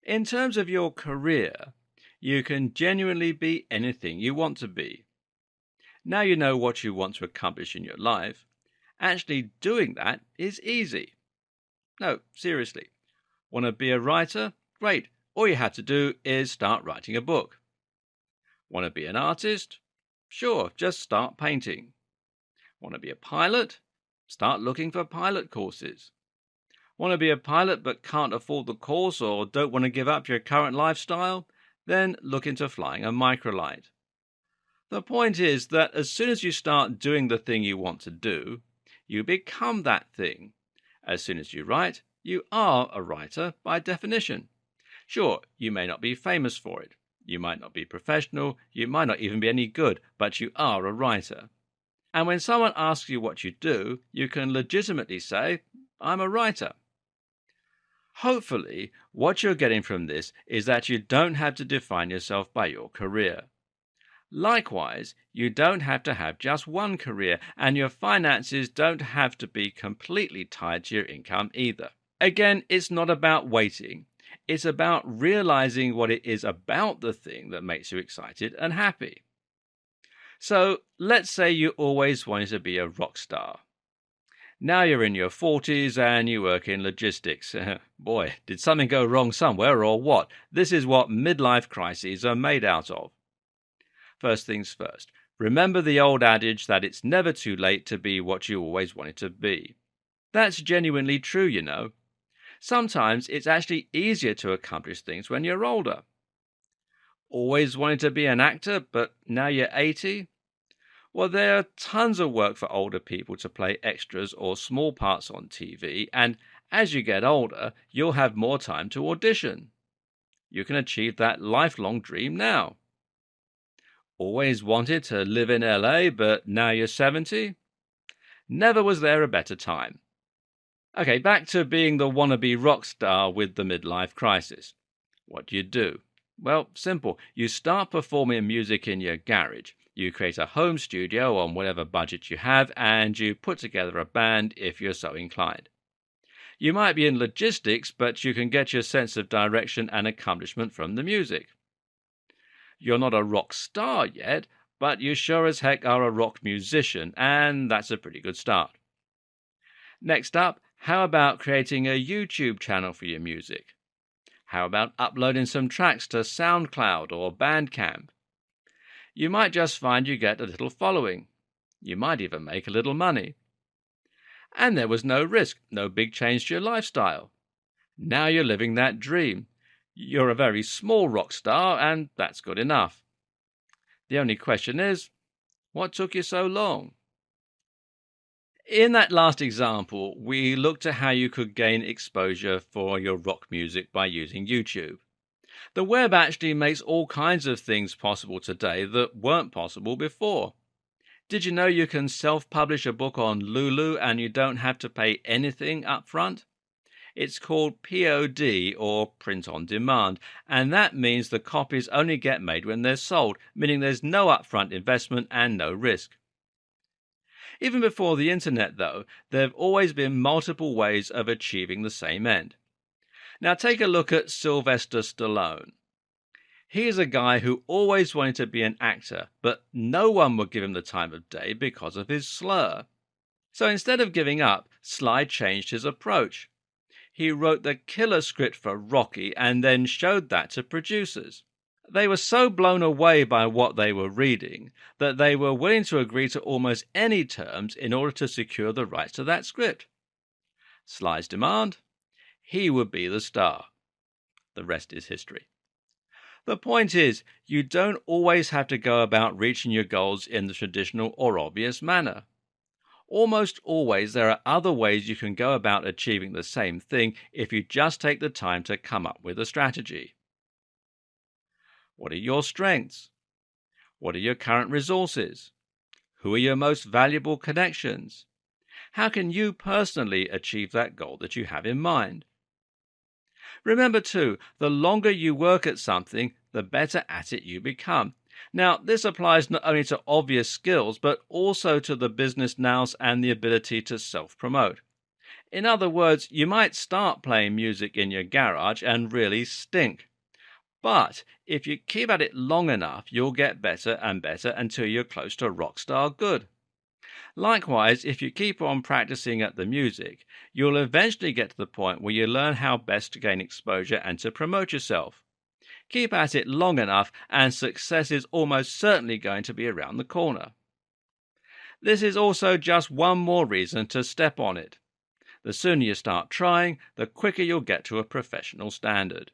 In terms of your career, you can genuinely be anything you want to be. Now you know what you want to accomplish in your life. Actually doing that is easy. No, seriously. Want to be a writer? Great. All you have to do is start writing a book. Want to be an artist? Sure, just start painting. Want to be a pilot? Start looking for pilot courses. Want to be a pilot but can't afford the course or don't want to give up your current lifestyle? Then look into flying a microlight. The point is that as soon as you start doing the thing you want to do, you become that thing. As soon as you write, you are a writer by definition. Sure, you may not be famous for it. You might not be professional. You might not even be any good, but you are a writer. And when someone asks you what you do, you can legitimately say, I'm a writer. Hopefully, what you're getting from this is that you don't have to define yourself by your career. Likewise, you don't have to have just one career, and your finances don't have to be completely tied to your income either. Again, it's not about waiting. It's about realizing what it is about the thing that makes you excited and happy. So, let's say you always wanted to be a rock star. Now you're in your 40s and you work in logistics. Boy, did something go wrong somewhere or what? This is what midlife crises are made out of. First things first, remember the old adage that it's never too late to be what you always wanted to be. That's genuinely true, you know. Sometimes it's actually easier to accomplish things when you're older. Always wanted to be an actor, but now you're 80? Well, there are tons of work for older people to play extras or small parts on TV, and as you get older, you'll have more time to audition. You can achieve that lifelong dream now. Always wanted to live in LA, but now you're 70? Never was there a better time. Okay, back to being the wannabe rock star with the midlife crisis. What do you do? Well, simple. You start performing music in your garage. You create a home studio on whatever budget you have, and you put together a band if you're so inclined. You might be in logistics, but you can get your sense of direction and accomplishment from the music. You're not a rock star yet, but you sure as heck are a rock musician, and that's a pretty good start. Next up, how about creating a YouTube channel for your music? How about uploading some tracks to SoundCloud or Bandcamp? You might just find you get a little following. You might even make a little money. And there was no risk, no big change to your lifestyle. Now you're living that dream. You're a very small rock star, and that's good enough. The only question is, what took you so long? In that last example, we looked at how you could gain exposure for your rock music by using YouTube. The web actually makes all kinds of things possible today that weren't possible before. Did you know you can self-publish a book on Lulu and you don't have to pay anything up front? It's called POD, or print on demand, and that means the copies only get made when they're sold, meaning there's no upfront investment and no risk. Even before the internet, though, there have always been multiple ways of achieving the same end. Now take a look at Sylvester Stallone. He is a guy who always wanted to be an actor, but no one would give him the time of day because of his slur. So instead of giving up, Sly changed his approach. He wrote the killer script for Rocky and then showed that to producers. They were so blown away by what they were reading that they were willing to agree to almost any terms in order to secure the rights to that script. Sly's demand? He would be the star. The rest is history. The point is, you don't always have to go about reaching your goals in the traditional or obvious manner. Almost always there are other ways you can go about achieving the same thing if you just take the time to come up with a strategy. What are your strengths? What are your current resources? Who are your most valuable connections? How can you personally achieve that goal that you have in mind? Remember too, the longer you work at something, the better at it you become. Now, this applies not only to obvious skills, but also to the business nous and the ability to self-promote. In other words, you might start playing music in your garage and really stink. But if you keep at it long enough, you'll get better and better until you're close to rock star good. Likewise, if you keep on practicing at the music, you'll eventually get to the point where you learn how best to gain exposure and to promote yourself. Keep at it long enough, and success is almost certainly going to be around the corner. This is also just one more reason to step on it. The sooner you start trying, the quicker you'll get to a professional standard.